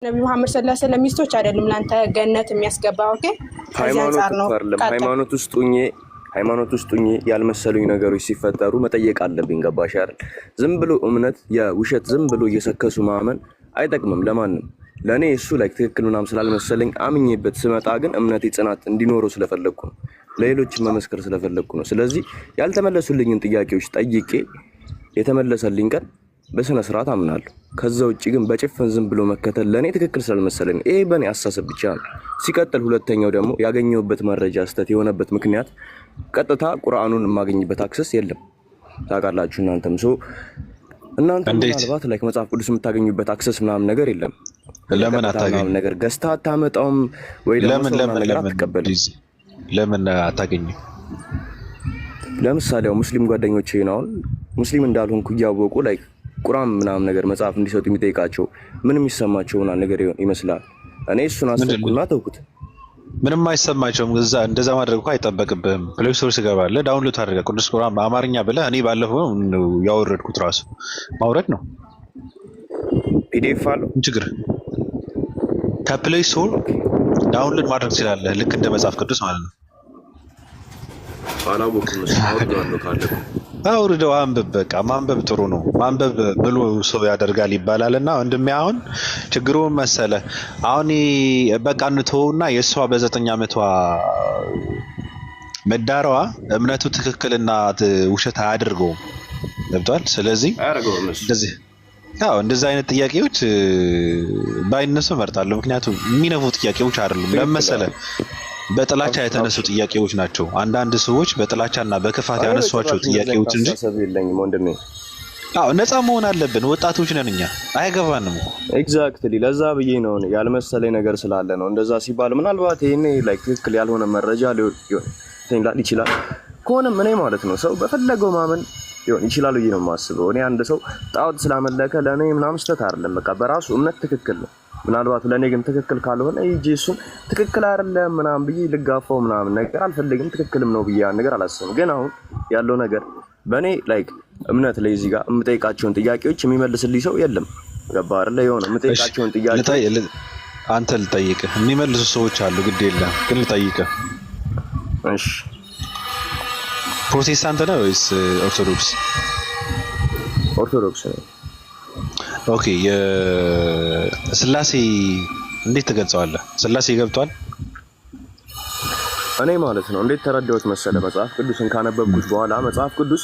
ነብዩ መሐመድ ሰለላሁ ዐለይሂ ወሰለም ሚስቶች አይደሉም ላንተ ገነት የሚያስገባው። ኦኬ ከዚህ አንፃር ነው ሃይማኖት ውስጥ ሆኜ ያልመሰሉኝ ነገሮች ሲፈጠሩ መጠየቅ አለብኝ። ገባሽ አይደል? ዝም ብሎ እምነት የውሸት ዝም ብሎ እየሰከሱ ማመን አይጠቅምም ለማንም። ለኔ እሱ ላይ ትክክል ምናምን ስላልመሰለኝ አምኜበት ስመጣ ግን እምነቴ ጽናት እንዲኖረው ስለፈለኩ ነው፣ ለሌሎች መመስከር ስለፈለኩ ነው። ስለዚህ ያልተመለሱልኝን ጥያቄዎች ጠይቄ የተመለሰልኝ ቀን በስነ ስርዓት አምናለሁ። ከዛ ውጪ ግን በጭፍን ዝም ብሎ መከተል ለኔ ትክክል ስላልመሰለኝ ይሄ በኔ አሳሰብ ብቻ ነው። ሲቀጥል ሁለተኛው ደግሞ ያገኘሁበት መረጃ ስህተት የሆነበት ምክንያት ቀጥታ ቁርአኑን የማገኝበት አክሰስ የለም። ታውቃላችሁ እናንተም እናንተ ምናልባት ላይክ መጽሐፍ ቅዱስ የምታገኙበት አክሰስ ምናምን ነገር የለም። ለምን አታገኙ? ነገር ገዝታ አታመጣውም ወይ ደግሞ ለምን አታገኙ? ለምሳሌ ሙስሊም ጓደኞቼ ነው ሙስሊም እንዳልሆንኩ እያወቁ ላይክ ቁርአን ምናምን ነገር መጽሐፍ እንዲሰጡ የሚጠይቃቸው ምንም የሚሰማቸው ነገር ይመስላል። እኔ እሱን አስጠቁና ተውኩት። ምንም አይሰማቸውም። እንደዛ ማድረግ እኮ አይጠበቅብህም። ፕሌይ ስቶር ትገባለህ፣ ዳውንሎድ ታደርጋለህ። ቅዱስ ቁርአን በአማርኛ ብለህ እኔ ባለፈው ያወረድኩት ራሱ ማውረድ ነው። ፒዲኤፍ አለው ችግር ከፕሌይ ስቶር ዳውንሎድ ማድረግ ትችላለህ። ልክ እንደ መጽሐፍ ቅዱስ ማለት ነው። አውርደው አንብብ። በቃ ማንበብ ጥሩ ነው። ማንበብ ብሎ ሰው ያደርጋል ይባላልና ወንድሜ አሁን ችግሩ መሰለ አሁን በቃ እንተውና የሷ በ9 ዓመቷ መዳራዋ እምነቱ ትክክልና ውሸት አያደርገውም። ገብቷል? ስለዚህ እንደዚህ አይነት ጥያቄዎች ባይነሱ እመርጣለሁ። ምክንያቱም የሚነፉ ጥያቄዎች አይደሉም። ለመሰለ በጥላቻ የተነሱ ጥያቄዎች ናቸው። አንዳንድ ሰዎች በጥላቻና በክፋት ያነሷቸው ጥያቄዎች እንጂ ነፃ መሆን አለብን። ወጣቶች ነን እኛ፣ አይገባንም። ኤግዛክትሊ ለዛ ብዬ ነው ያልመሰለኝ ነገር ስላለ ነው እንደዛ ሲባል። ምናልባት ይሄኔ ላይክ ትክክል ያልሆነ መረጃ ሊሆን ይችላል ከሆነም እኔ ማለት ነው ሰው በፈለገው ማመን ሊሆን ይችላል ብዬ ነው የማስበው። እኔ አንድ ሰው ጣዖት ስላመለከ ለኔ ምናምን ስተት አይደለም። በቃ በራሱ እምነት ትክክል ነው። ምናልባት ለኔ ግን ትክክል ካልሆነ እሱን ትክክል አይደለም ምናምን ብዬ ልጋፋው ምናምን ነገር አልፈልግም። ትክክልም ነው ብዬ ያን ነገር አላስብም። ግን አሁን ያለው ነገር በእኔ ላይክ እምነት ላይ እዚህ ጋር የምጠይቃቸውን ጥያቄዎች የሚመልስልኝ ሰው የለም። ገባ አይደለ? የሆነ የምጠይቃቸውን ጥያቄ አንተ ልጠይቅህ የሚመልሱ ሰዎች አሉ። ግድ የለም ግን ልጠይቅህ። እሺ ፕሮቴስታንት ነው ወይስ ኦርቶዶክስ? ኦርቶዶክስ ነው። ኦኬ የስላሴ እንዴት ትገልጸዋለህ? ስላሴ ገብቷል? እኔ ማለት ነው እንዴት ተረዳሁት መሰለ መጽሐፍ ቅዱስን ካነበብኩት በኋላ መጽሐፍ ቅዱስ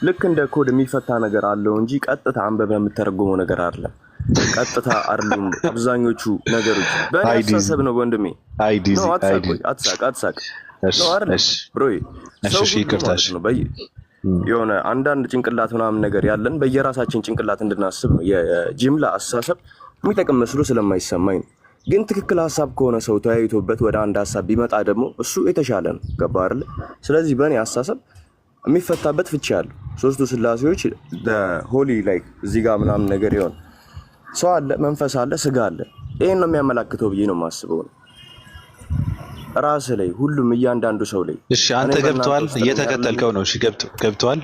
ልክ እንደ ኮድ የሚፈታ ነገር አለው እንጂ ቀጥታ አንበበ የምተረጎመው ነገር አይደለም። ቀጥታ አይደለም አብዛኞቹ ነገሮች በእኔ አስተሳሰብ ነው ወንድሜ። አትሳቅ ነው አይደል ብሮይ? ሰው ይቅርታሽ ነው የሆነ አንዳንድ ጭንቅላት ምናምን ነገር ያለን በየራሳችን ጭንቅላት እንድናስብ ነው። የጅምላ አስተሳሰብ የሚጠቅም መስሎ ስለማይሰማኝ ነው። ግን ትክክል ሐሳብ ከሆነ ሰው ተያይቶበት ወደ አንድ ሐሳብ ቢመጣ ደግሞ እሱ የተሻለ ነው። ገባ አይደል? ስለዚህ በእኔ አስተሳሰብ የሚፈታበት ፍቺ ያለው ሶስቱ ስላሴዎች ሆሊ ላይክ እዚህ ጋር ምናምን ነገር ይሆን ሰው አለ፣ መንፈስ አለ፣ ስጋ አለ። ይሄን ነው የሚያመላክተው ብዬ ነው የማስበው ነው ራስ ላይ ሁሉም እያንዳንዱ ሰው ላይ። እሺ አንተ ገብቷል? እየተከተልከው ነው? እሺ ገብቷል?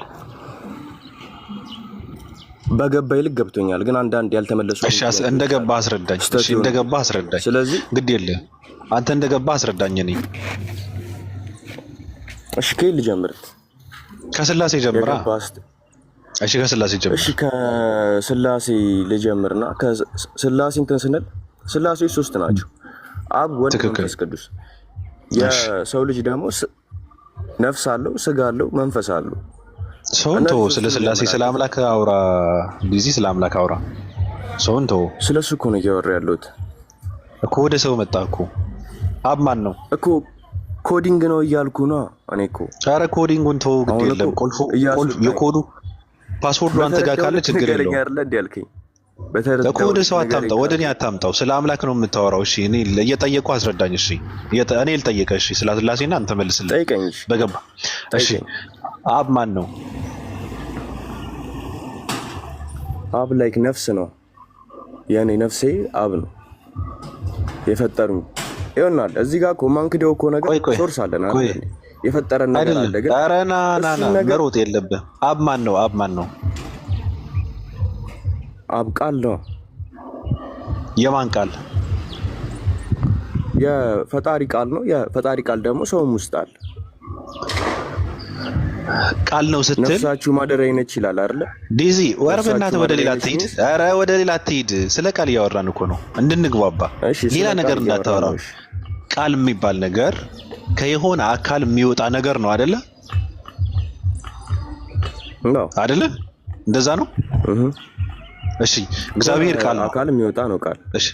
በገባይ ልክ ገብቶኛል። ግን አንዳንድ ያልተመለሱ እሺ እንደገባ አስረዳኝ። እሺ እንደገባ አስረዳኝ። ስለዚህ ግድ የለም አንተ እንደገባ አስረዳኝ። እኔ እሺ ከይል ልጀምር? ከስላሴ ጀምራ። እሺ ከስላሴ ጀምር። እሺ ከስላሴ ልጀምርና ከስላሴ እንትን ስንል ስላሴ ሶስት ናቸው፣ አብ፣ ወልድ፣ መንፈስ ቅዱስ። የሰው ልጅ ደግሞ ነፍስ አለው፣ ስጋ አለው፣ መንፈስ አለው። ሰውን ተው፣ ስለ ስላሴ ስለ አምላክ አውራ። ጊዜ ስለ አምላክ አውራ። ሰውን ተው። ስለሱ እኮ ነው እያወራ ያለሁት እኮ። ወደ ሰው መጣ እኮ። አብ ማን ነው እኮ? ኮዲንግ ነው እያልኩ ነው እኔ እኮ። ኧረ ኮዲንጉን ተው፣ ግድ የለም። ቁልፉ የኮዱ ፓስወርዱ አንተ ጋር ካለ ችግር የለውም። እኮ ወደ ሰው አታምጣው፣ ወደ እኔ አታምጣው። ስለ አምላክ ነው የምታወራው። እሺ እኔ እየጠየቁ አስረዳኝ። እሺ እኔ ልጠይቅህ። እሺ ስለ ስላሴና አንተ መልስልኝ። ጠይቀኝ በገባ። እሺ አብ ማን ነው? አብ ላይክ ነፍስ ነው። የኔ ነፍሴ አብ ነው የፈጠሩኝ። ይሆናል እዚህ ጋር እኮ ማንክደው እኮ ነገር ሶርስ አለና የፈጠረን ነገር አለ። ግን ኧረ ና መሮጥ የለብህ። አብ ማን ነው? አብ ማን ነው? አብ ቃል ነው። የማን ቃል? የፈጣሪ ቃል ነው። የፈጣሪ ቃል ደግሞ ሰውም ውስጥ አለ። ቃል ነው ስትል ነፍሳችሁ ማደሪያ ነች ይላል አይደል? ዲዚ ወርበናት ወደ ሌላ አትሂድ። ኧረ ወደ ሌላ አትሂድ። ስለ ቃል እያወራን እኮ ነው እንድንግባባ። ሌላ ነገር እንዳታወራ። ቃል የሚባል ነገር ከየሆነ አካል የሚወጣ ነገር ነው አይደለ? አይደለ? እንደዛ ነው። እሺ እግዚአብሔር ቃል ነው። አካል የሚወጣ ነው ቃል። እሺ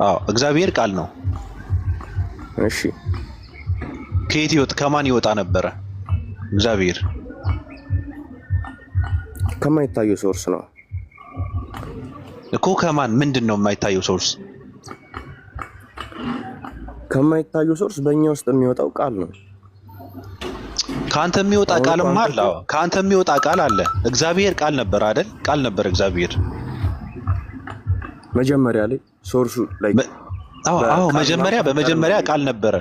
አዎ እግዚአብሔር ቃል ነው። እሺ ከየት ይወጣ? ከማን ይወጣ ነበረ? እግዚአብሔር ከማይታየው ሶርስ ነው እኮ። ከማን? ምንድነው የማይታየው ሶርስ? ከማይታየው ሶርስ በእኛ ውስጥ የሚወጣው ቃል ነው። ካንተ የሚወጣ ቃልም አለ። አዎ ካንተ የሚወጣ ቃል አለ። እግዚአብሔር ቃል ነበር አይደል? ቃል ነበር እግዚአብሔር መጀመሪያ ላይ ሶርሱ ላይ። አዎ በመጀመሪያ ቃል ነበረ።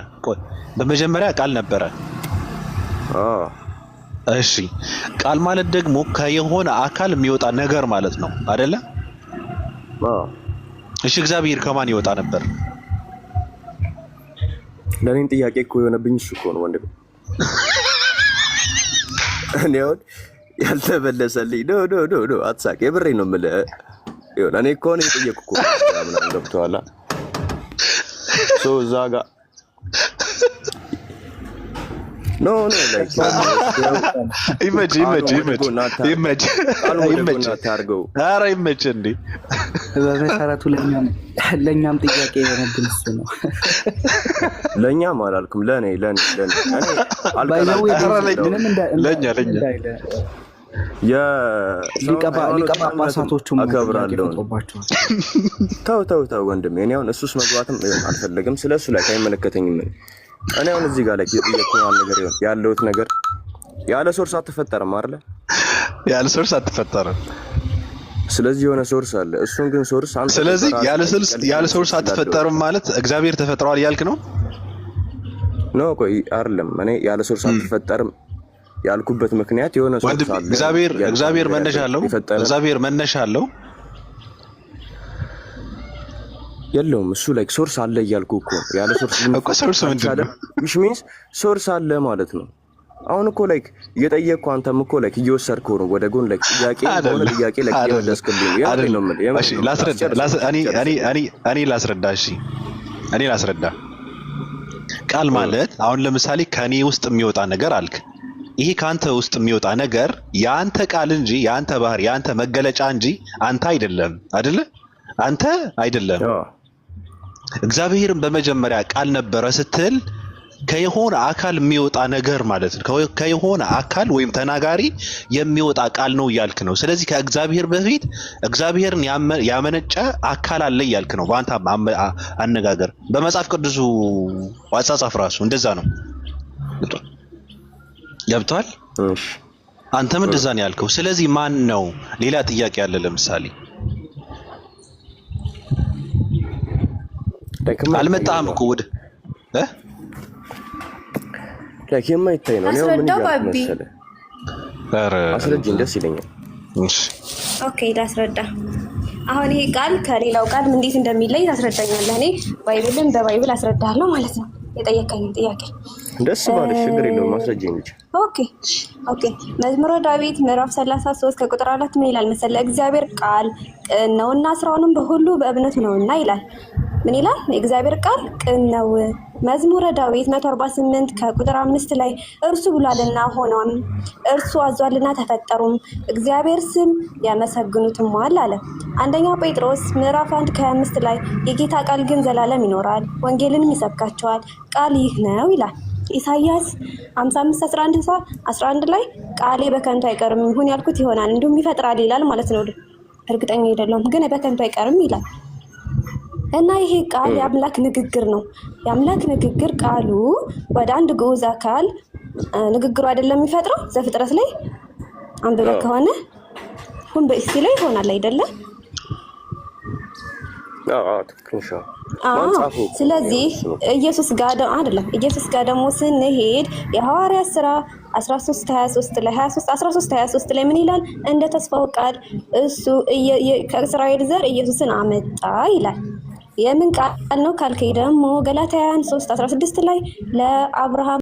በመጀመሪያ ቃል ነበረ። እሺ ቃል ማለት ደግሞ ከየሆነ አካል የሚወጣ ነገር ማለት ነው አይደለ? እሺ እግዚአብሔር ከማን ይወጣ ነበር? ለኔን ጥያቄ እኮ የሆነብኝ እሱ እኮ ነው ወንድም። እኔ አሁን ያልተመለሰልኝ ኖ አትሳቅ። የብሬ ነው የምልህ። ይኸውልህ እኔ እኮ ነው የጠየቅኩ እኮ ምናምን ገብቶሃል? እዛ ጋር ኖ ላይክ ይመች ኧረ ይመች እንዴ። በመሰረቱ ለኛም ጥያቄ የሆነብን እሱ ነው። ለኛም አላልኩም። ለኔ ለኛ ሊቀ ጳጳሳቶቹ አከብራለሁ። ተው ወንድሜ። እኔ አሁን እሱስ መግባትም አልፈለግም። ስለሱ ላይ አይመለከተኝም። እኔ አሁን እዚህ ጋር ላይ የጠየቅኩህ ነገር ያለውት ነገር ያለ ሶርስ አትፈጠርም አይደለ? ያለ ሶርስ አትፈጠርም። ስለዚህ የሆነ ሶርስ አለ። እሱን ግን ሶርስ አንተ ስለዚህ ያለ ሶርስ አትፈጠርም ማለት እግዚአብሔር ተፈጥሯል እያልክ ነው? ኖ ቆይ አይደለም። እኔ ያለ ሶርስ አትፈጠርም ያልኩበት ምክንያት የሆነ ሶርስ አለ። እግዚአብሔር መነሻ አለው። የለውም እሱ ላይ ሶርስ አለ እያልኩ እኮ ያለ ሶርስ ሶርስ ምንድነው? which means ሶርስ አለ ማለት ነው። አሁን እኮ ላይክ እየጠየቅኩ አንተም እኮ ላይክ እየወሰድከው ነው ወደ ጎን ላይክ ጥያቄ ሆነ ጥያቄ ላይክ እየመለስክልኝ ነው ማለት። እሺ እኔ ላስረዳ። ቃል ማለት አሁን ለምሳሌ ከኔ ውስጥ የሚወጣ ነገር አልክ። ይሄ ካንተ ውስጥ የሚወጣ ነገር ያንተ ቃል እንጂ ያንተ ባህሪ ያንተ መገለጫ እንጂ አንተ አይደለም አይደለ? አንተ አይደለም። እግዚአብሔርን በመጀመሪያ ቃል ነበረ ስትል ከየሆነ አካል የሚወጣ ነገር ማለት ነው። ከየሆነ አካል ወይም ተናጋሪ የሚወጣ ቃል ነው እያልክ ነው። ስለዚህ ከእግዚአብሔር በፊት እግዚአብሔርን ያመነጨ አካል አለ እያልክ ነው በአንተ አነጋገር። በመጽሐፍ ቅዱሱ አጻጻፍ ራሱ እንደዛ ነው። ገብቷል? አንተም እንደዛ ነው ያልከው። ስለዚህ ማን ነው? ሌላ ጥያቄ አለ። ለምሳሌ አልመጣህም እኮ ወደ የማይታይ ነው። እኔው ምን ይላል መሰለህ? አስረጅኝ፣ ደስ ይለኛል። ኦኬ ላስረዳ። አሁን ይሄ ቃል ከሌላው ቃል እንዴት እንደሚለይ ታስረዳኛለህ። እኔ ባይብልን በባይብል አስረዳለሁ ማለት ነው። የጠየቀኝ ጥያቄ ደስ ባለሽ ችግር የለውም፣ አስረጅኝ ብቻ። ኦኬ መዝሙረ ዳዊት ምዕራፍ 33 ከቁጥር 4 ምን ይላል መሰለህ? እግዚአብሔር ቃል ቅን ነውና ስራውንም በሁሉ በእምነት ነውና ይላል። ምን ይላል? የእግዚአብሔር ቃል ቅን ነው። መዝሙረ ዳዊት 148 ከቁጥር 5 ላይ እርሱ ብሏልና ሆኗም፣ እርሱ አዟልና ተፈጠሩም፣ እግዚአብሔር ስም ያመሰግኑትማል አለ። አንደኛ ጴጥሮስ ምዕራፍ 1 ከ25 ላይ የጌታ ቃል ግን ዘላለም ይኖራል፣ ወንጌልንም ይሰብካቸዋል፣ ቃል ይህ ነው ይላል። ኢሳይያስ 55:11 ላይ ቃሌ በከንቱ አይቀርም፣ ይሁን ያልኩት ይሆናል፣ እንዲሁም ይፈጥራል ይላል ማለት ነው። እርግጠኛ አይደለሁም ግን በከንቱ አይቀርም ይላል። እና ይሄ ቃል የአምላክ ንግግር ነው። የአምላክ ንግግር ቃሉ ወደ አንድ ግዑዝ አካል ንግግሩ አይደለም የሚፈጥረው። ዘፍጥረት ላይ አንብበህ ከሆነ ሁን በእስቲ ላይ ይሆናል አይደለ? ስለዚህ ኢየሱስ ጋር አይደለም። ኢየሱስ ጋር ደግሞ ስንሄድ የሐዋርያት ሥራ 13:23 ላይ ምን ይላል? እንደ ተስፋው ቃል እሱ ከእስራኤል ዘር ኢየሱስን አመጣ ይላል። የምን ቃል ነው ካልከኝ ደግሞ ገላትያን 3:16 ላይ ለአብርሃም